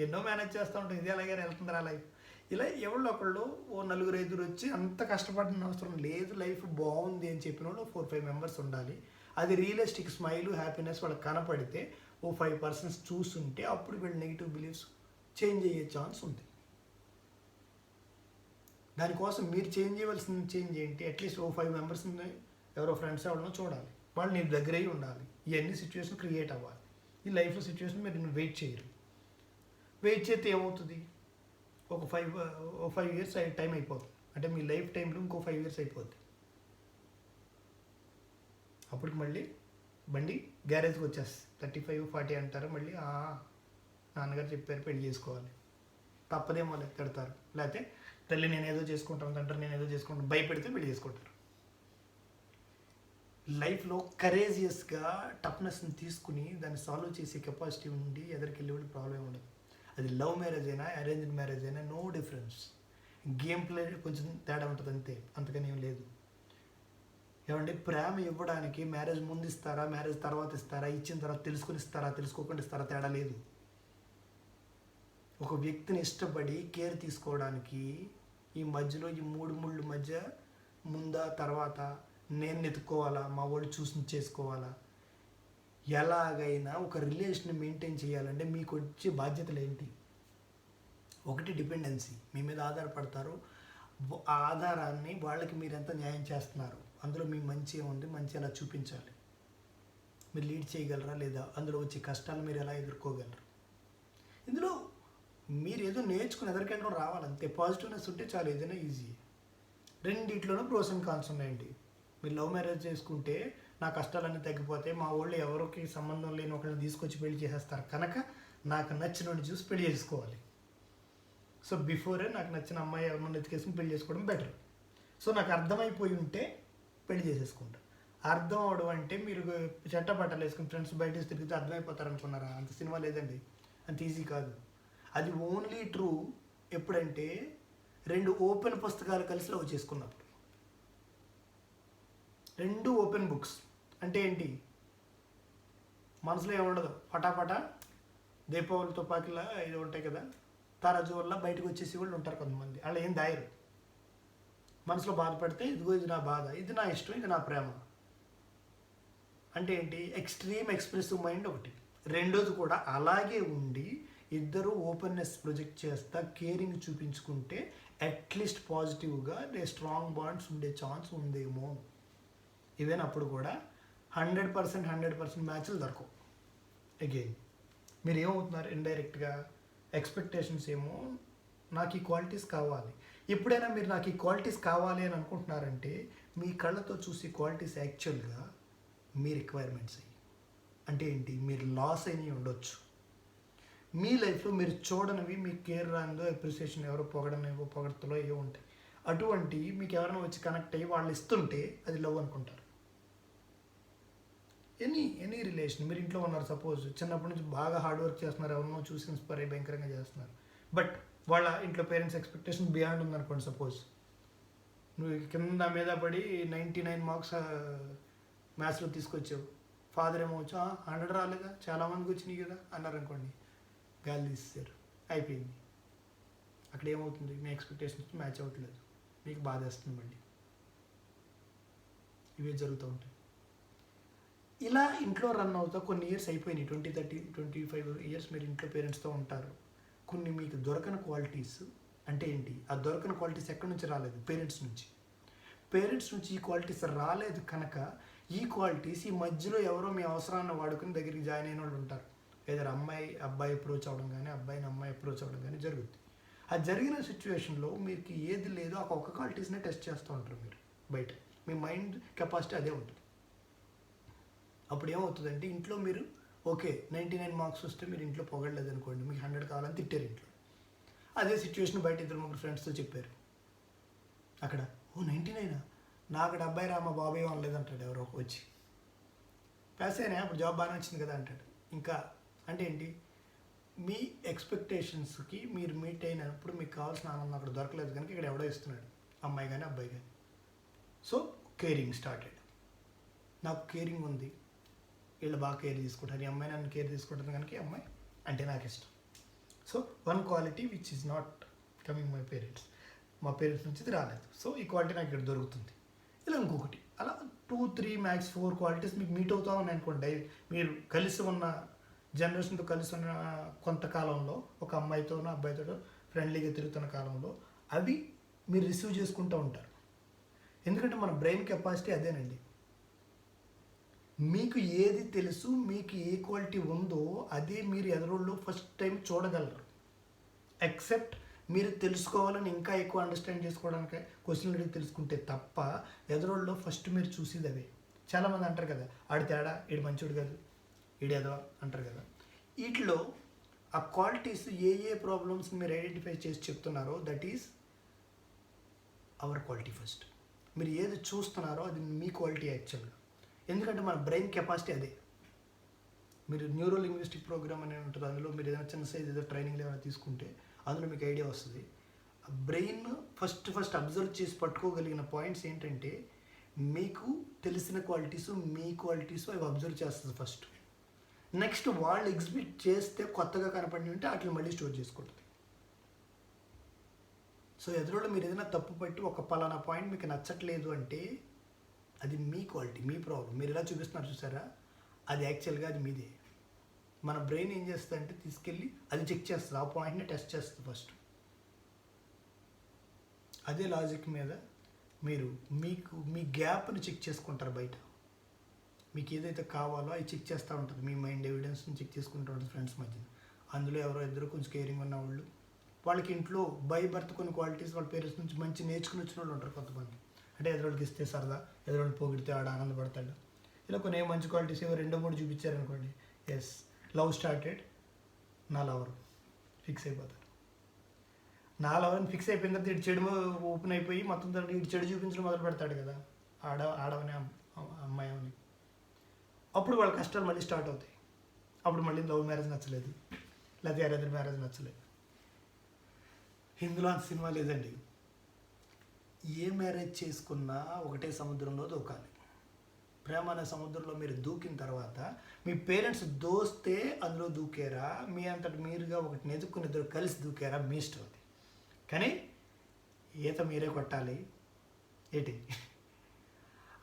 ఎన్నో మేనేజ్ చేస్తూ ఉంటాం, ఇది అలాగే వెళ్తుందిరా లైఫ్. ఇలా ఎవరో ఒకళ్ళు 4-5 వచ్చి అంత కష్టపడిన అవసరం లేదు, లైఫ్ బాగుంది అని చెప్పిన వాళ్ళు 4-5 మెంబర్స్ ఉండాలి. అది రియలిస్టిక్ స్మైల్ హ్యాపీనెస్ వాళ్ళకి కనపడితే 5% చూస్తుంటే అప్పుడు వీళ్ళ నెగిటివ్ బిలీఫ్స్ చేంజ్ అయ్యే ఛాన్స్ ఉంది. దానికోసం మీరు చేంజ్ చేయవలసిన చేంజ్ ఏంటి, అట్లీస్ట్ 5 మెంబర్స్ని ఎవరో ఫ్రెండ్స్ ఎవరినో చూడాలి, వాళ్ళు నీ దగ్గర ఉండాలి. ఇవన్నీ సిచ్యువేషన్ క్రియేట్ అవ్వాలి. ఈ లైఫ్లో సిచ్యువేషన్ మీరు వెయిట్ చేయరు. వెయిట్ చేస్తే ఏమవుతుంది, ఒక 5 ఇయర్స్ టైం అయిపోతుంది. అంటే మీ లైఫ్ టైంలో ఇంకో 5 ఇయర్స్ అయిపోద్ది. అప్పటికి మళ్ళీ బండి గ్యారేజ్కి వచ్చేస్తుంది. 35-40 అంటారు. మళ్ళీ నాన్నగారు చెప్పారు పెళ్లి చేసుకోవాలి, తప్పదేమో లేదు తిడతారు, లేకపోతే తల్లి నేనేదో చేసుకుంటాను తండ్రి నేనేదో చేసుకుంటాను భయపెడితే పెళ్లి చేసుకుంటారు. లైఫ్లో కరేజియస్గా టఫ్నెస్ని తీసుకుని దాన్ని సాల్వ్ చేసే కెపాసిటీ ఉండి ఎదురుకెళ్ళే వాళ్ళు ప్రాబ్లం ఉండదు. అది లవ్ మ్యారేజ్ అయినా అరేంజ్డ్ మ్యారేజ్ అయినా నో డిఫరెన్స్. గేమ్ ప్లే కొంచెం తేడా ఉంటుంది అంతే, అంతకని ఏం లేదు. ఏమంటే ప్రేమ ఇవ్వడానికి మ్యారేజ్ ముందు ఇస్తారా, మ్యారేజ్ తర్వాత ఇస్తారా, ఇచ్చిన తర్వాత తెలుసుకుని ఇస్తారా, తెలుసుకోకుండా ఇస్తారా, తేడా లేదు. ఒక వ్యక్తిని ఇష్టపడి కేర్ తీసుకోవడానికి ఈ మధ్యలో ఈ 3 ముళ్ళు మధ్య ముందా తర్వాత నేను వెతుక్కోవాలా, మా వాళ్ళు చూసి చేసుకోవాలా, ఎలాగైనా ఒక రిలేషన్ మెయింటైన్ చేయాలంటే మీకు వచ్చే బాధ్యతలు ఏంటి? ఒకటి డిపెండెన్సీ, మీ మీద ఆధారపడతారు. ఆ ఆధారాన్ని వాళ్ళకి మీరు ఎంత న్యాయం చేస్తున్నారు, అందులో మీ మంచి ఏముంది, మంచి ఎలా చూపించాలి, మీరు లీడ్ చేయగలరా లేదా, అందులో వచ్చే కష్టాలు మీరు ఎలా ఎదుర్కోగలరు. ఇందులో మీరు ఏదో నేర్చుకుని ఎదరికెళ్ళడం రావాలంతే. పాజిటివ్నెస్ ఉంటే చాలు, ఏదైనా ఈజీ. రెండిట్లోనూ ప్రోస్ అండ్ కాన్స్ ఉన్నాయండి. మీరు లవ్ మ్యారేజ్ చేసుకుంటే నా కష్టాలన్నీ తగ్గిపోతే మా వాళ్ళు ఎవరికి సంబంధం లేని ఒకరిని తీసుకొచ్చి పెళ్లి చేసేస్తారు కనుక నాకు నచ్చిన చూసి పెళ్లి చేసుకోవాలి. సో బిఫోరే నాకు నచ్చిన అమ్మాయి ఎవరినో ఎత్తుకేసుకుని పెళ్లి చేసుకోవడం బెటర్. సో నాకు అర్థమైపోయి ఉంటే పెళ్లి చేసేసుకుంటా. అర్థం అవడం అంటే మీరు చెట్టపట్టలు వేసుకుని ఫ్రెండ్స్ బయట తిరిగితే అర్థమైపోతారు అనుకున్నారా? అంత సినిమా లేదండి, అంత ఈజీ కాదు. అది ఓన్లీ ట్రూ ఎప్పుడంటే 2 ఓపెన్ పుస్తకాలు కలిసి లవ్ చేసుకున్నప్పుడు. 2 ఓపెన్ బుక్స్ అంటే ఏంటి, మనసులో ఏముండదు, పటాపటా దీపావళి తుపాకీలా ఇది ఉంటాయి కదా, తారాజు వల్ల బయటకు వచ్చేసి వాళ్ళు ఉంటారు కొంతమంది, వాళ్ళు ఏం దాయరు. మనసులో బాధపడితే ఇదిగో ఇది నా బాధ, ఇది నా ఇష్టం, ఇది నా ప్రేమ. అంటే ఏంటి, ఎక్స్ట్రీమ్ ఎక్స్ప్రెసివ్ మైండ్ ఒకటి. రెండోది కూడా అలాగే ఉండి ఇద్దరు ఓపెన్నెస్ ప్రొజెక్ట్ చేస్తా కేరింగ్ చూపించుకుంటే అట్లీస్ట్ పాజిటివ్గా స్ట్రాంగ్ బాండ్స్ ఉండే ఛాన్స్ ఉందేమో. ఈవెన్ అప్పుడు కూడా 100% మ్యాచ్లు దొరకవు. అగైన్ మీరు ఏమవుతున్నారు, ఇండైరెక్ట్గా ఎక్స్పెక్టేషన్స్ ఏమో నాకు ఈ క్వాలిటీస్ కావాలి. ఎప్పుడైనా మీరు నాకు ఈ క్వాలిటీస్ కావాలి అని అనుకుంటున్నారంటే మీ కళ్ళతో చూసి క్వాలిటీస్ యాక్చువల్గా మీ రిక్వైర్మెంట్స్ అయ్యి. అంటే ఏంటి, మీరు లాస్ అయినవి ఉండొచ్చు మీ లైఫ్లో, మీరు చూడనివి, మీ కేర్ రాందో అప్రిసియేషన్ ఎవరో పొగడతలో ఏవో ఉంటాయి. అటువంటి మీకు ఎవరైనా వచ్చి కనెక్ట్ అయ్యి వాళ్ళు ఇస్తుంటే అది లవ్ అనుకుంటారు. ఎనీ రిలేషన్, మీరు ఇంట్లో ఉన్నారు సపోజ్, చిన్నప్పటి నుంచి బాగా హార్డ్ వర్క్ చేస్తున్నారు, ఎవరినో చూసి ఇన్స్పైర్ అయ్యి భయంకరంగా చేస్తున్నారు, బట్ వాళ్ళ ఇంట్లో పేరెంట్స్ ఎక్స్పెక్టేషన్ బియాండ్ ఉందనుకోండి. సపోజ్ నువ్వు కింద మీద పడి 99 మార్క్స్ మ్యాథ్స్లో తీసుకొచ్చావు, ఫాదర్ ఏమో వచ్చి 100 రాలేదా, చాలామందికి వచ్చినాయి కదా అన్నారు అనుకోండి, గాలి తీస్తారు, అయిపోయింది. అక్కడ ఏమవుతుంది, మీ ఎక్స్పెక్టేషన్స్ మ్యాచ్ అవ్వట్లేదు, మీకు బాధ వేస్తుంది. మళ్ళీ ఇవే జరుగుతూ ఉంటాయి. ఇలా ఇంట్లో రన్ అవుతా కొన్ని ఇయర్స్ అయిపోయినాయి, 20-30-25 ఇయర్స్ మీరు ఇంట్లో పేరెంట్స్తో ఉంటారు. కొన్ని మీకు దొరకని క్వాలిటీస్ అంటే ఏంటి, ఆ దొరకని క్వాలిటీస్ ఎక్కడి నుంచి రాలేదు, పేరెంట్స్ నుంచి ఈ క్వాలిటీస్ రాలేదు కనుక ఈ క్వాలిటీస్ ఈ మధ్యలో ఎవరో మీ అవసరాన్ని వాడుకుని దగ్గరికి జాయిన్ అయిన వాళ్ళు ఉంటారు. ఏదో అబ్బాయి అప్రోచ్ అవ్వడం కానీ అబ్బాయిని అమ్మాయి అప్రోచ్ అవ్వడం కానీ జరుగుతుంది. ఆ జరిగిన సిచ్యువేషన్లో మీకు ఏది లేదో ఆ ఒక్క క్వాలిటీస్నే టెస్ట్ చేస్తూ ఉంటారు మీరు బయట. మీ మైండ్ కెపాసిటీ అదే ఉంటుంది. అప్పుడు ఏమవుతుందంటే ఇంట్లో మీరు ఓకే 99 మార్క్స్ వస్తే మీరు ఇంట్లో పొగడలేదు అనుకోండి, మీకు 100 కావాలని తిట్టారు ఇంట్లో. అదే సిచ్యువేషన్ బయట 2-3 ఫ్రెండ్స్తో చెప్పారు. అక్కడ 99 నాకు 70 రా మా బాబు ఏం అనలేదంటాడు ఎవరో వచ్చి. పాస్ అయినా అప్పుడు జాబ్ బాగానే వచ్చింది కదా అంటాడు. ఇంకా అంటే ఏంటి, మీ ఎక్స్పెక్టేషన్స్కి మీరు మీట్ అయినప్పుడు మీకు కావాల్సిన ఆనందం అక్కడ దొరకలేదు కనుక ఇక్కడ ఎవడో ఇస్తున్నాడు, అమ్మాయి కానీ అబ్బాయి కానీ. So caring started. నాకు కేరింగ్ ఉంది, వీళ్ళు బాగా కేర్ తీసుకుంటారు, ఈ అమ్మాయి నన్ను కేర్ తీసుకుంటుంది కనుక ఈ అమ్మాయి అంటే నాకు ఇష్టం. So one quality which is not coming my parents, మా పేరెంట్స్ నుంచి ఇది రాలేదు. సో ఈ క్వాలిటీ నాకు ఇక్కడ దొరుకుతుంది. ఇలా ఇంకొకటి అలా 2-3 మ్యాక్స్ 4 క్వాలిటీస్ మీకు మీట్ అవుతా ఉన్నాయి అనుకోండి. మీరు కలిసి ఉన్న జనరేషన్తో కలిసి ఉన్న కొంతకాలంలో ఒక అమ్మాయితోనో అబ్బాయితో ఫ్రెండ్లీగా తిరుగుతున్న కాలంలో అవి మీరు రిసీవ్ చేసుకుంటూ ఉంటారు. ఎందుకంటే మన బ్రెయిన్ కెపాసిటీ అదేనండి. మీకు ఏది తెలుసు, మీకు ఏ క్వాలిటీ ఉందో అదే మీరు ఎదురోళ్ళు ఫస్ట్ టైం చూడగలరు. ఎక్సెప్ట్ మీరు తెలుసుకోవాలని ఇంకా ఎక్కువ అండర్స్టాండ్ చేసుకోవడానికి క్వశ్చన్లు అడిగి తెలుసుకుంటే తప్ప ఎదురోళ్ళు ఫస్ట్ మీరు చూసేది అవే. చాలామంది అంటారు కదా, ఆడి తేడా, ఈడు మంచోడు కాదు, ఈడేదో అంటారు కదా. వీటిలో ఆ క్వాలిటీస్ ఏ ప్రాబ్లమ్స్ మీరు ఐడెంటిఫై చేసి చెప్తున్నారో that is our quality first. మీరు ఏది చూస్తున్నారో అది మీ క్వాలిటీ యాక్చువల్గా. ఎందుకంటే మన బ్రెయిన్ కెపాసిటీ అదే. మీరు న్యూరో లింగ్విస్టిక్ ప్రోగ్రామ్ అనేది ఉంటుంది, అందులో మీరు ఏదైనా చిన్న సైజ్ ఏదో ట్రైనింగ్ ఏమైనా తీసుకుంటే అందులో మీకు ఐడియా వస్తుంది. బ్రెయిన్ ఫస్ట్ అబ్జర్వ్ చేసి పట్టుకోగలిగిన పాయింట్స్ ఏంటంటే మీకు తెలిసిన క్వాలిటీస్, మీ క్వాలిటీస్ అవి అబ్జర్వ్ చేస్తుంది ఫస్ట్. నెక్స్ట్ వాళ్ళు ఎగ్జిబిట్ చేస్తే కొత్తగా కనపడి ఉంటే వాటిని మళ్ళీ స్టోర్ చేసుకుంటుంది. సో ఎదురులో మీరు ఏదైనా తప్పు పట్టి ఒక పలానా పాయింట్ మీకు నచ్చట్లేదు అంటే అది మీ క్వాలిటీ, మీ ప్రాబ్లం. మీరు ఎలా చూపిస్తున్నారు చూసారా, అది యాక్చువల్గా అది మీదే. మన బ్రెయిన్ ఏం చేస్తుంది అంటే తీసుకెళ్ళి అది చెక్ చేస్తుంది, ఆ పాయింట్ని టెస్ట్ చేస్తుంది ఫస్ట్. అదే లాజిక్ మీద మీరు మీ గ్యాప్ని చెక్ చేసుకుంటారు బయట. మీకు ఏదైతే కావాలో అది చెక్ చేస్తూ ఉంటుంది, మీ మైండ్ ఎవిడెన్స్ని చెక్ చేసుకుంటూ ఉంటుంది ఫ్రెండ్స్ మధ్యన. అందులో ఎవరో ఇద్దరు కొంచెం కేరింగ్ ఉన్న వాళ్ళు, వాళ్ళకి ఇంట్లో బై బర్త్ కొన్ని క్వాలిటీస్ వాళ్ళ పేరెంట్స్ నుంచి మంచి నేర్చుకుని వచ్చిన వాళ్ళు ఉంటారు కొంతమంది. అంటే ఎదురోళ్ళకి ఇస్తే సరదా, ఎదురోళ్ళు పోగిడితే ఆడ ఆనందపడతాడు. ఇలా కొన్ని మంచి క్వాలిటీస్ ఏవో 2-3 చూపించారనుకోండి, ఎస్ లవ్ స్టార్టెడ్, నా లవర్ ఫిక్స్ అయిపోతారు. నా లవర్ని ఫిక్స్ అయిపోయిన తర్వాత ఇటు చెడు ఓపెన్ అయిపోయి మొత్తం తర్వాత ఇటు చెడు చూపించడం మొదలు పెడతాడు కదా ఆడవని అమ్మాయి అని. అప్పుడు వాళ్ళ కష్టాలు మళ్ళీ స్టార్ట్ అవుతాయి. అప్పుడు మళ్ళీ లవ్ మ్యారేజ్ నచ్చలేదు, లేకపోతే అరేంజ్డ్ మ్యారేజ్ నచ్చలేదు. ఇందులో అంత సినిమా లేదండి. ఏ మ్యారేజ్ చేసుకున్నా ఒకటే సముద్రంలో దూకాలి. ప్రేమ అనే సముద్రంలో మీరు దూకిన తర్వాత మీ పేరెంట్స్ దోస్తే అందులో దూకారా, మీ అంతటి మీరుగా ఒకటి నెదుక్కుని ఇద్దరు కలిసి దూకారా, మీ ఇష్టం అది. కానీ ఈత మీరే కొట్టాలి. ఏంటి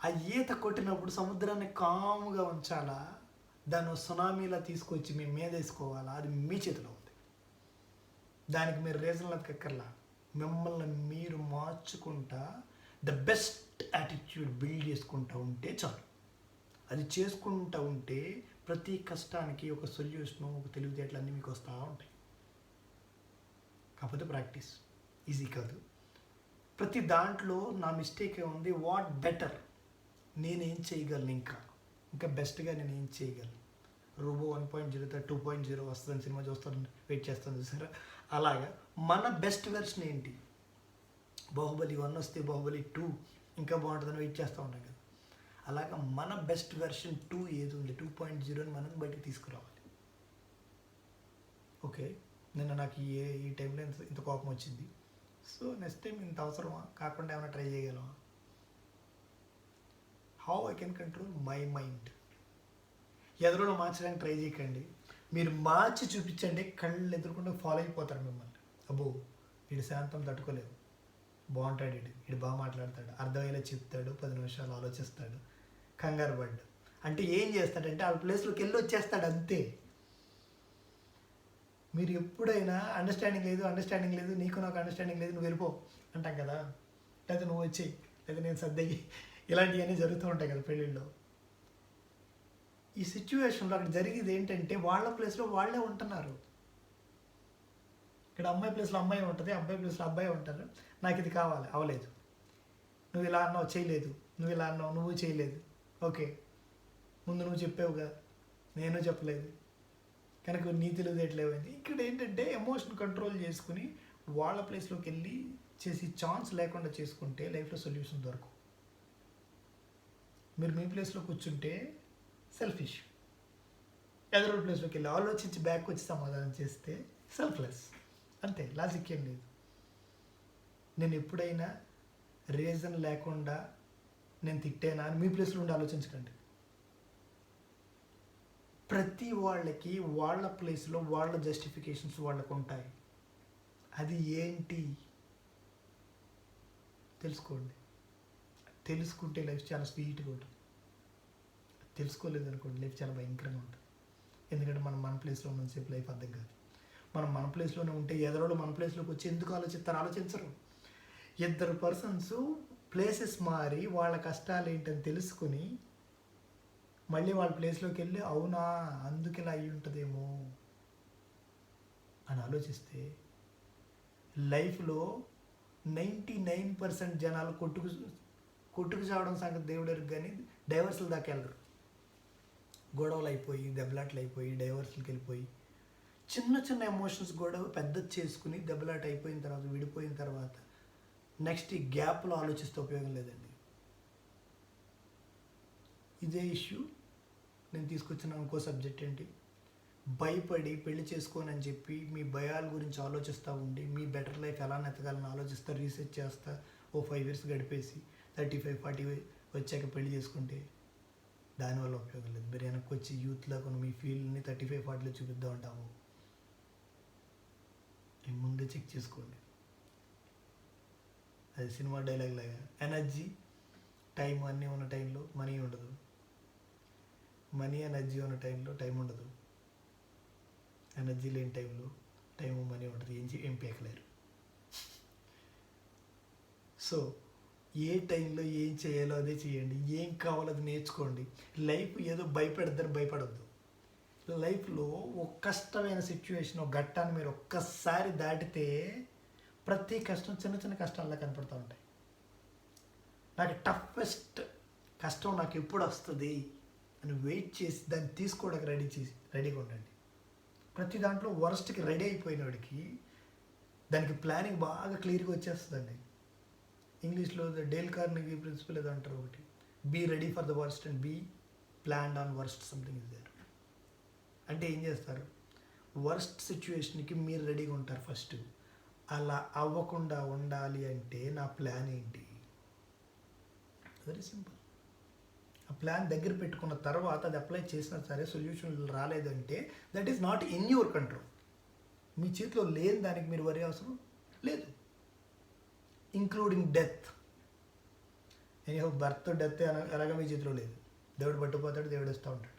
ఆ ఈత కొట్టినప్పుడు సముద్రాన్ని కాముగా ఉంచాలా, దాన్ని సునామీలా తీసుకొచ్చి మీ మీద వేసుకోవాలా, అది మీ చేతిలో ఉంది. దానికి మీరు రీజన్లు ఎక్కర్లా, మిమ్మల్ని మీరు మార్చుకుంటా ద బెస్ట్ యాటిట్యూడ్ బిల్డ్ చేసుకుంటూ ఉంటే చాలు. అది చేసుకుంటూ ఉంటే ప్రతి కష్టానికి ఒక సొల్యూషను, ఒక తెలివితేటలు అన్నీ మీకు వస్తూ ఉంటాయి. కాకపోతే ప్రాక్టీస్ ఈజీ కాదు. ప్రతి దాంట్లో నా మిస్టేకే ఉంది, వాట్ బెటర్, నేనేం చేయగలను, ఇంకా బెస్ట్గా నేను ఏం చేయగలను. రోబో 1.0 2.0 వస్తుందని సినిమా చూస్తాను, వెయిట్ చేస్తాను చూసారా. అలాగా మన బెస్ట్ వెర్షన్ ఏంటి, బాహుబలి 1 వస్తే బాహుబలి 2 ఇంకా బాగుంటుందని వెయిట్ చేస్తూ ఉంటాం కదా. అలాగా మన బెస్ట్ వెర్షన్ 2 ఏది ఉంది, 2.0ని మనం బయటకు తీసుకురావాలి. ఓకే, నిన్న నాకు ఈ టైంలో ఇంత కోపం వచ్చింది, సో నెక్స్ట్ టైం ఇంత అవసరమా, కాకుండా ఏమైనా ట్రై చేయగలమా. How I can control my mind. ఎదురులో మార్చడానికి ట్రై చేయకండి, మీరు మార్చి చూపించండి, కళ్ళు ఎదురుకుండా ఫాలో అయిపోతారు మిమ్మల్ని. అబ్బో వీడు శాంతం తట్టుకోలేదు, బాగుంటాడు, వీడు బాగా మాట్లాడతాడు, అర్థమయ్యేలా చెప్తాడు, 10 నిమిషాలు ఆలోచిస్తాడు, కంగారు పడ్డు అంటే ఏం చేస్తాడంటే ఆ ప్లేస్లోకి వెళ్ళి వచ్చేస్తాడు అంతే. మీరు ఎప్పుడైనా అండర్స్టాండింగ్ లేదు, నీకు నాకు అండర్స్టాండింగ్ లేదు, నువ్వు వెళ్ళిపో అంటాం కదా, లేదా నువ్వు వచ్చేయి, లేదా నేను సర్దయ్యి, ఇలాంటివన్నీ జరుగుతూ ఉంటాయి కదా పెళ్ళిళ్ళలో. ఈ సిచ్యువేషన్లో అక్కడ జరిగేది ఏంటంటే వాళ్ళ ప్లేస్లో వాళ్ళే ఉంటున్నారు. ఇక్కడ అమ్మాయి ప్లేస్లో అమ్మాయి ఉంటుంది, అబ్బాయి ప్లేస్లో అబ్బాయి ఉంటారు. నాకు ఇది కావాలి, అవ్వలేదు, నువ్వు ఇలా అన్నావు చేయలేదు, నువ్వు ఇలా అన్నావు నువ్వు చేయలేదు, ఓకే ముందు నువ్వు చెప్పావుగా నేను చెప్పలేదు కనుక నీ తెలివితేటలేమైంది. ఇక్కడ ఏంటంటే ఎమోషన్ కంట్రోల్ చేసుకుని వాళ్ళ ప్లేస్లోకి వెళ్ళి చేసి ఛాన్స్ లేకుండా చేసుకుంటే లైఫ్లో సొల్యూషన్ దొరకవు. మీరు మీ ప్లేస్లో కూర్చుంటే సెల్ఫిష్. ఎదురు ప్లేస్లోకి వెళ్ళి ఆలోచించి బ్యాక్ వచ్చి సమాధానం చేస్తే సెల్ఫ్లెస్. అంతే, లాజిక్ ఏం లేదు. నేను ఎప్పుడైనా రీజన్ లేకుండా నేను తిట్టానా అని మీ ప్లేస్లో ఉండి ఆలోచించకండి. ప్రతి వాళ్ళకి వాళ్ళ ప్లేస్లో వాళ్ళ జస్టిఫికేషన్స్ వాళ్ళకు ఉంటాయి. అది ఏంటి తెలుసుకోండి. తెలుసుకుంటే లైఫ్ చాలా స్వీట్గా ఉంటుంది. తెలుసుకోలేదు అనుకోండి లైఫ్ చాలా భయంకరంగా ఉంటుంది. ఎందుకంటే మనం మన ప్లేస్లో ఉన్నంతసేపు లైఫ్ అర్థం కాదు. మనం మన ప్లేస్లోనే ఉంటే ఎదరోళ్ళు మన ప్లేస్లోకి వచ్చి ఎందుకు ఆలోచిస్తారు? ఆలోచించరు. ఇద్దరు పర్సన్స్ ప్లేసెస్ మారి వాళ్ళ కష్టాలు ఏంటని తెలుసుకుని మళ్ళీ వాళ్ళ ప్లేస్లోకి వెళ్ళి అవునా అందుకు ఇలా అయ్యి ఉంటుందేమో అని ఆలోచిస్తే లైఫ్లో 99% జనాలు కొట్టుకు చావడం సంగతి దేవుడరు, కానీ డైవర్సుల దాకా వెళ్ళరు. గొడవలు అయిపోయి దెబ్బలాట్లు అయిపోయి డైవర్సులకి వెళ్ళిపోయి చిన్న చిన్న ఎమోషన్స్ గొడవ పెద్దది చేసుకుని దెబ్బలాట అయిపోయిన తర్వాత విడిపోయిన తర్వాత నెక్స్ట్ ఈ గ్యాప్లో ఆలోచిస్తే ఉపయోగం లేదండి. ఇదే ఇష్యూ నేను తీసుకొచ్చిన ఇంకో సబ్జెక్ట్ ఏంటి, భయపడి పెళ్లి చేసుకోనని చెప్పి మీ భయాల గురించి ఆలోచిస్తూ ఉండి మీ బెటర్ లైఫ్ ఎలా నెత్తగాలని ఆలోచిస్తా రీసెర్చ్ చేస్తా 5 years గడిపేసి 35-40 వచ్చాక పెళ్లి చేసుకుంటే దానివల్ల ఉపయోగం లేదు. మీరు వెనక్కి వచ్చి యూత్లో కొన్ని మీ ఫీల్డ్ని 35-40 చూపిద్దాం అంటాము. ముందే చెక్ చేసుకోండి. అది సినిమా డైలాగ్ లాగా ఎనర్జీ టైం అన్నీ ఉన్న టైంలో మనీ ఉండదు, మనీ ఎనర్జీ ఉన్న టైంలో టైం ఉండదు, ఎనర్జీ లేని టైంలో టైము మనీ ఉంటుంది. ఏం పీకలేరు. సో ఏ టైంలో ఏం చేయాలో అదే చేయండి. ఏం కావాలో అది నేర్చుకోండి. లైఫ్ ఏదో భయపడొద్దు. లైఫ్లో ఒక కష్టమైన సిచ్యువేషన్ ఒక ఘట్టాన్ని మీరు ఒక్కసారి దాటితే ప్రతి కష్టం చిన్న చిన్న కష్టాల్లో కనపడుతూ ఉంటాయి. నాకు టఫెస్ట్ కష్టం నాకు ఎప్పుడు వస్తుంది అని వెయిట్ చేసి దాన్ని తీసుకోవడానికి రెడీగా ఉండండి. ప్రతి దాంట్లో వరస్ట్కి రెడీ అయిపోయిన వాడికి దానికి ప్లానింగ్ బాగా క్లియర్గా వచ్చేస్తుందండి. ఇంగ్లీష్లో డేల్ కార్నెగీ ప్రిన్సిపల్ ఏదో అంటారు ఒకటి, be ready for the worst and be planned on worst something is there. అంటే ఏం చేస్తారు, వర్స్ట్ సిచ్యువేషన్కి మీరు రెడీగా ఉంటారు ఫస్ట్. అలా అవ్వకుండా ఉండాలి అంటే నా ప్లాన్ ఏంటి? Very simple. ఆ ప్లాన్ దగ్గర పెట్టుకున్న తర్వాత అది అప్లై చేసినా సరే సొల్యూషన్ రాలేదంటే that is not in your control. మీ చేతిలో లేని దానికి మీరు వరి అవసరం లేదు. Including death. Any birth death ఎలాగ మీ చేతిలో లేదు. దేవుడు పట్టుకుపోతాడు, దేవుడు వస్తూ ఉంటాడు.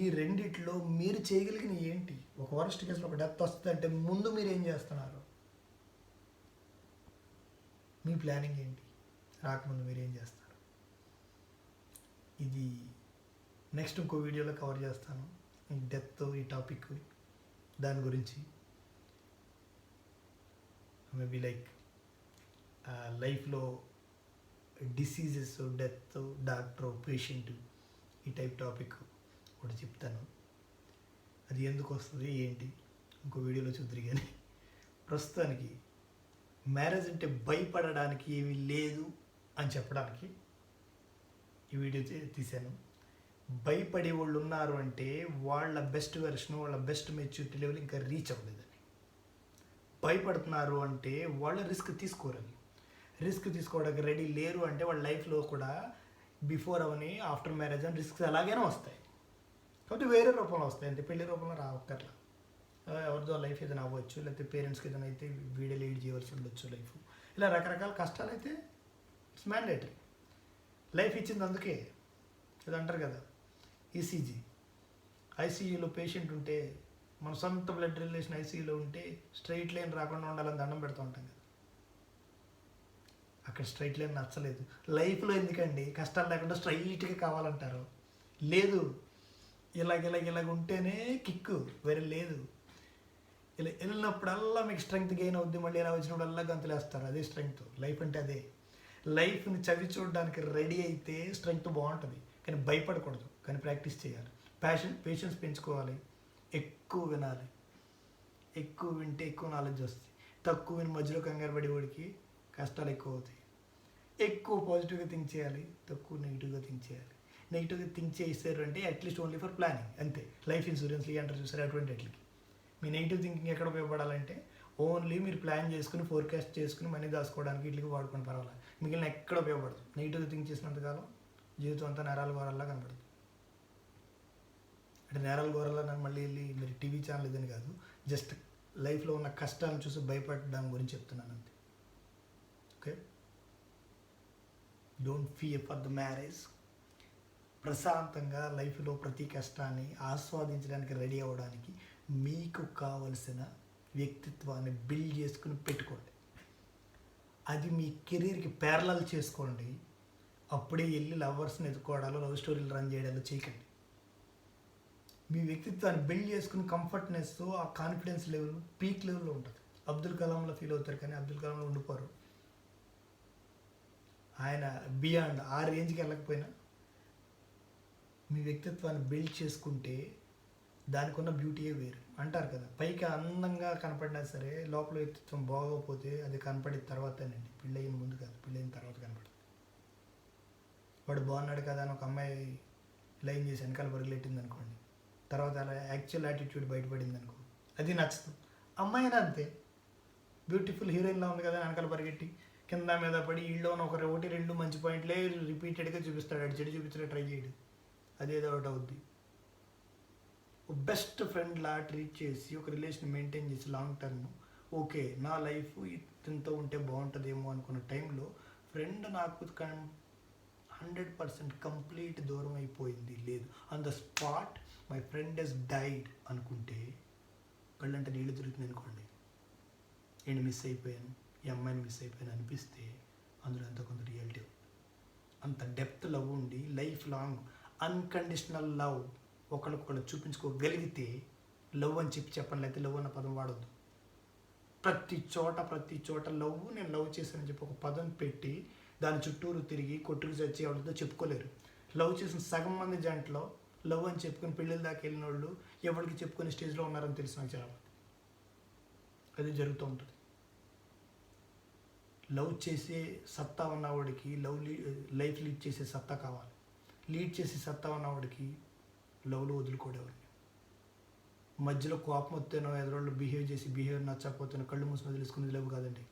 ఈ రెండిట్లో మీరు చేయగలిగిన ఏంటి? ఒక వరస్ట్ కేసులో ఒక డెత్ వస్తుంది అంటే ముందు మీరు ఏం చేస్తున్నారు? మీ ప్లానింగ్ ఏంటి? రాకముందు మీరు ఏం చేస్తారు? ఇది నెక్స్ట్ ఇంకో వీడియోలో కవర్ చేస్తాను. ఈ డెత్ ఈ టాపిక్ దాని గురించి మేబీ లైక్ లైఫ్లో డిసీజెస్, డెత్, డాక్టర్, పేషెంట్ ఈ టైప్ టాపిక్ ఒకటి చెప్తాను. అది ఎందుకు వస్తుంది ఏంటి ఇంకో వీడియోలో చూద్దరు. కానీ ప్రస్తుతానికి మ్యారేజ్ అంటే భయపడడానికి ఏమీ లేదు అని చెప్పడానికి ఈ వీడియో తీశాను. భయపడే వాళ్ళు ఉన్నారు అంటే వాళ్ళ బెస్ట్ వెర్షన్, వాళ్ళ బెస్ట్ మెచ్యూరిటీ లెవెల్ ఇంకా రీచ్ అవ్వలేదని. భయపడుతున్నారు అంటే వాళ్ళు రిస్క్ తీసుకోరని. రిస్క్ తీసుకోవడానికి రెడీ లేరు అంటే వాళ్ళ లైఫ్లో కూడా బిఫోర్ అవని ఆఫ్టర్ మ్యారేజ్ అని రిస్క్స్ ఎలాగైనా వస్తాయి. కాబట్టి వేరే రూపంలో వస్తాయి. అంటే పెళ్లి రూపంలో రావక్కర్లా. ఎవరిదో లైఫ్ ఏదైనా అవ్వచ్చు, లేకపోతే పేరెంట్స్కి ఏదైనా అయితే వీడియో లీడ్ చేయవలసి ఉండొచ్చు లైఫ్. ఇలా రకరకాల కష్టాలు అయితే ఇట్స్ మ్యాండేటరీ. లైఫ్ ఇచ్చింది అందుకే. ఇది అంటారు కదా, ఈసీజీ ఐసీయూలో పేషెంట్ ఉంటే మన సొంత బ్లడ్ రిలేషన్ ఐసీయూలో ఉంటే స్ట్రైట్ లైన్ రాకుండా ఉండాలని దండం పెడుతూ ఉంటాం కదా. అక్కడ స్ట్రైట్ లైన్ నచ్చలేదు. లైఫ్లో ఎందుకండి కష్టాలు లేకుండా స్ట్రైట్గా కావాలంటారు? లేదు, ఇలాగ ఉంటేనే కిక్కు, వేరే లేదు. ఇలా వెళ్ళినప్పుడల్లా మీకు స్ట్రెంగ్త్ గెయిన్ అవుద్ది. మళ్ళీ ఇలా వచ్చినప్పుడల్లా గంతులేస్తారు. అదే స్ట్రెంగ్త్. లైఫ్ అంటే అదే. లైఫ్ని చవి చూడడానికి రెడీ అయితే స్ట్రెంగ్త్ బాగుంటుంది, కానీ భయపడకూడదు. కానీ ప్రాక్టీస్ చేయాలి. పేషెన్స్ పెంచుకోవాలి, ఎక్కువ వినాలి, ఎక్కువ వింటే ఎక్కువ నాలెడ్జ్ వస్తుంది. తక్కువ విని మధ్యలో కంగారు పడేవాడికి కష్టాలు ఎక్కువ అవుతాయి. ఎక్కువ పాజిటివ్గా థింక్ చేయాలి, తక్కువ నెగిటివ్గా థింక్ చేయాలి. నెగిటివ్గా థింక్ చేస్తారు అంటే అట్లీస్ట్ ఓన్లీ ఫర్ ప్లానింగ్ అంతే. లైఫ్ ఇన్సూరెన్స్ అంటారు చూసారు, అటువంటి వాటికి. మీ నెగిటివ్ థింకింగ్ ఎక్కడ ఉపయోగపడాలంటే ఓన్లీ మీరు ప్లాన్ చేసుకుని ఫోర్కాస్ట్ చేసుకుని మనీ దాచుకోవడానికి వీటికి వాడుకొని పర్వాలేదు, మిగిలిన ఎక్కడ ఉపయోగపడదు. నెగిటివ్గా థింక్ చేసినంతకాలం జీవితం అంతా నేరాల ఘోరాల్లా కనపడుతుంది. అంటే నేరాల ఘోరాల్లో నాకు మళ్ళీ వెళ్ళి మీరు టీవీ ఛానల్ ఇదని కాదు, జస్ట్ లైఫ్లో ఉన్న కష్టాలను చూసి భయపడడం గురించి చెప్తున్నాను అంతే. Okay, don't fear for the marriage. ప్రశాంతంగా లైఫ్లో ప్రతి కష్టాన్ని ఆస్వాదించడానికి రెడీ అవ్వడానికి మీకు కావలసిన వ్యక్తిత్వాన్ని బిల్డ్ చేసుకుని పెట్టుకోండి. అది మీ కెరీర్కి ప్యారలల్ చేసుకోండి. అప్పుడే వెళ్ళి లవర్స్ని ఎదుర్కోవడాలు, లవ్ స్టోరీలు రన్ చేయడాలు చేయకండి. మీ వ్యక్తిత్వాన్ని బిల్డ్ చేసుకుని కంఫర్ట్నెస్, ఆ కాన్ఫిడెన్స్ లెవెల్ పీక్ లెవెల్లో ఉంటుంది. అబ్దుల్ కలాంలో ఫీల్ అవుతారు కానీ అబ్దుల్ కలాంలో ఉండిపోరు. ఆయన బియాండ్ ఆ రేంజ్కి వెళ్ళకపోయినా మీ వ్యక్తిత్వాన్ని బిల్డ్ చేసుకుంటే దానికి ఉన్న బ్యూటీయే వేరు. అంటారు కదా, పైకి అందంగా కనపడినా సరే లోపల వ్యక్తిత్వం బాగోకపోతే అది కనపడిన తర్వాతేనండి, పెళ్ళయిన ముందు కాదు, పెళ్ళయిన తర్వాత కనపడుతుంది. వాడు బాగున్నాడు కదా అని ఒక అమ్మాయి లైన్ చేసి వెనకాల పరిగెట్టింది అనుకోండి, తర్వాత అలా యాక్చువల్ యాటిట్యూడ్ బయటపడింది అనుకో, అది నచ్చదు. అమ్మాయినా అంతే, బ్యూటిఫుల్ హీరోయిన్లా ఉంది కదా వెనకాల పరిగెట్టి కింద మీద పడి ఈళ్ళో ఒకటి రెండు మంచి పాయింట్లే రిపీటెడ్గా చూపిస్తాడు, అడి చెడు చూపించడం ట్రై చేయడు, అదేదో ఒకటి అవుద్ది. బెస్ట్ ఫ్రెండ్లా ట్రీట్ చేసి ఒక రిలేషన్ మెయింటైన్ చేసి లాంగ్ టర్మ్, ఓకే నా లైఫ్ ఇతనితో ఉంటే బాగుంటుందేమో అనుకున్న టైంలో ఫ్రెండ్ నాకు 100% కంప్లీట్ దూరం అయిపోయింది, లేదు on the spot my friend he's died అనుకుంటే కళ్ళంటే నీళ్ళు తిరుగుతుంది అనుకోండి, నేను మిస్ అయిపోయాను, ఈ అమ్మాయిని మిస్ అయిపోయాను అనిపిస్తే అందులో ఎంతో కొంత రియాలిటీ, అంత డెప్త్ లవ్ ఉండి లైఫ్ లాంగ్ అన్కండిషనల్ లవ్ ఒకరికొకరు చూపించుకోగలిగితే లవ్ అని చెప్పండి, లేకపోతే లవ్ అన్న పదం వాడద్దు. ప్రతి చోట లవ్, నేను లవ్ చేశానని చెప్పి ఒక పదం పెట్టి దాని చుట్టూరు తిరిగి కొట్టుకు చచ్చి ఎవరితో చెప్పుకోలేరు. లవ్ చేసిన సగం మంది జంటలో లవ్ అని చెప్పుకొని పెళ్ళిళ్ళ దాకా వెళ్ళిన వాళ్ళు ఎవరికి చెప్పుకునే స్టేజ్లో ఉన్నారని తెలిసి నాకు చాలా మంది. అది జరుగుతూ ఉంటుంది. లవ్ చేసే సత్తా ఉన్నవాడికి లైఫ్ లీడ్ చేసే సత్తా కావాలి. లీడ్ చేసే సత్తా ఉన్నవాడికి లవ్లో వదులుకోడేవాడిని. మధ్యలో కోపం వస్తేనో ఎదురోళ్ళు బిహేవియర్ నచ్చకపోతేనో కళ్ళు మూసి వదిలేసుకునేది లవ్ కాదండి.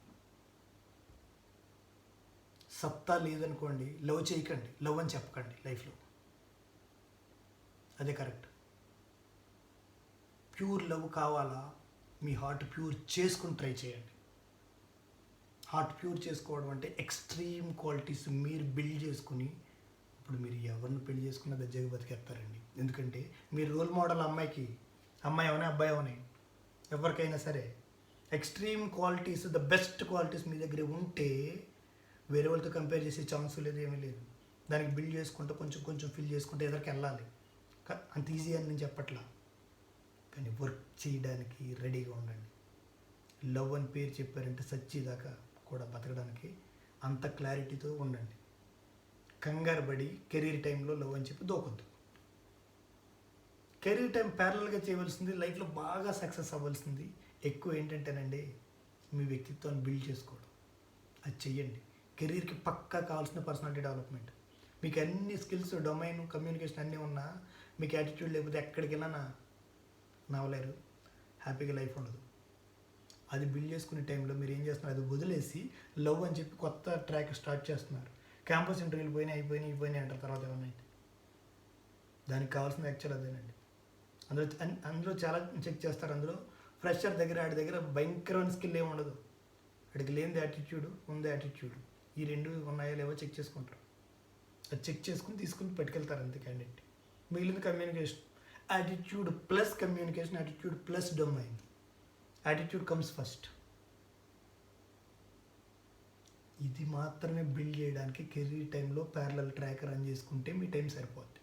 సత్తా లేదనుకోండి లవ్ చేయకండి, లవ్ అని చెప్పకండి లైఫ్లో, అదే కరెక్ట్. ప్యూర్ లవ్ కావాలా, మీ హార్ట్ ప్యూర్ చేసుకుని ట్రై చేయండి. హార్ట్ ప్యూర్ చేసుకోవడం అంటే ఎక్స్ట్రీమ్ క్వాలిటీస్ మీరు బిల్డ్ చేసుకుని, ఇప్పుడు మీరు ఎవరిని పెళ్లి చేసుకున్న దజ్జగా బతికేస్తారండి. ఎందుకంటే మీరు రోల్ మోడల్ అమ్మాయి అవనే అబ్బాయి అవనే ఎవరికైనా సరే extreme qualities, the best qualities మీ దగ్గర ఉంటే వేరే వాళ్ళతో కంపేర్ చేసే ఛాన్స్ లేదు, ఏమీ లేదు. దానికి బిల్డ్ చేసుకుంటూ కొంచెం ఫిల్ చేసుకుంటే ఎదరికి వెళ్ళాలి. అంత ఈజీ అని నేను చెప్పట్లా, కానీ వర్క్ చేయడానికి రెడీగా ఉండండి. లవ్ అని పేరు చెప్పారంటే సచ్చేదాకా కూడా బతకడానికి అంత క్లారిటీతో ఉండండి. కంగారు పడి కెరీర్ టైంలో లవ్ అని చెప్పి దూకొద్దు. కెరీర్ టైం ప్యారలల్గా చేయవలసింది, లైఫ్లో బాగా సక్సెస్ అవ్వాల్సింది ఎక్కువ ఏంటంటేనండి మీ వ్యక్తిత్వాన్ని బిల్డ్ చేసుకోవడం. అది చెయ్యండి. కెరీర్కి పక్కా కావాల్సిన పర్సనాలిటీ డెవలప్మెంట్. మీకు అన్ని స్కిల్స్, డొమైన్, కమ్యూనికేషన్ అన్నీ ఉన్నా మీకు యాటిట్యూడ్ లేకపోతే ఎక్కడికి వెళ్ళినా నవ్వలేరు, హ్యాపీగా లైఫ్ ఉండదు. అది బిల్డ్ చేసుకునే టైంలో మీరు ఏం చేస్తున్నారు, అది వదిలేసి లవ్ అని చెప్పి కొత్త ట్రాక్ స్టార్ట్ చేస్తున్నారు. క్యాంపస్ ఇంటర్వ్యూలు అయిపోయినాయి అంటారు, తర్వాత ఏమన్నా దానికి కావాల్సిన యాక్చువల్ అదేనండి. అందులో చాలా చెక్ చేస్తారు. అందులో ఫ్రెషర్ దగ్గర ఆడి దగ్గర భయంకరమైన స్కిల్ ఏమి ఉండదు, వాడికి లేనిది యాటిట్యూడ్, ఉంది యాటిట్యూడ్, ఈ రెండు ఉన్నాయో లేవో చెక్ చేసుకుంటారు. అది చెక్ చేసుకుని తీసుకుని పట్టుకెళ్తారు అంతే క్యాండిడేట్. మిగిలింది communication, attitude plus communication, attitude plus domain. Attitude comes first. ఇది మాత్రమే బిల్డ్ చేయడానికి కెరీర్ టైంలో ప్యారలల్ ట్రాక్ రన్ చేసుకుంటే మీ టైం సరిపోద్ది.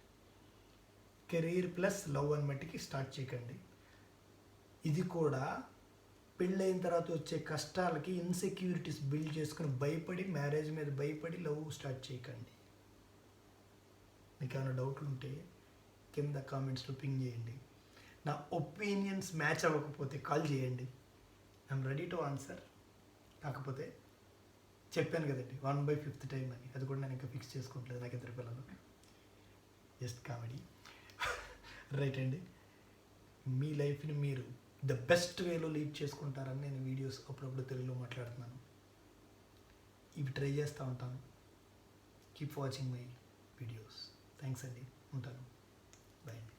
కెరీర్ ప్లస్ లవ్ అని మట్టికి స్టార్ట్ చేయకండి. ఇది కూడా పెళ్ళైన తర్వాత వచ్చే కష్టాలకి ఇన్సెక్యూరిటీస్ బిల్డ్ చేసుకుని భయపడి, మ్యారేజ్ మీద భయపడి లవ్ స్టార్ట్ చేయకండి. మీకు ఏమైనా డౌట్లు ఉంటే కింద కామెంట్స్లో పింగ్ చేయండి. నా ఒపీనియన్స్ మ్యాచ్ అవ్వకపోతే కాల్ చేయండి, ఐఎమ్ రెడీ టు ఆన్సర్. కాకపోతే చెప్పాను కదండి 1/5 టైం అని, అది కూడా నేను ఇంకా ఫిక్స్ చేసుకోవట్లేదు, నాకు ఇద్దరు పిల్లలు. Just comedy. రైట్ అండి, మీ లైఫ్ని మీరు ద బెస్ట్ వేలో లీడ్ చేసుకుంటారని నేను వీడియోస్ అప్పుడప్పుడు తెలుగులో మాట్లాడుతున్నాను. ఇవి ట్రై చేస్తూ ఉంటాను. Keep watching my videos. Thanks అండి, ఉంటాను. బాయ్ అండి.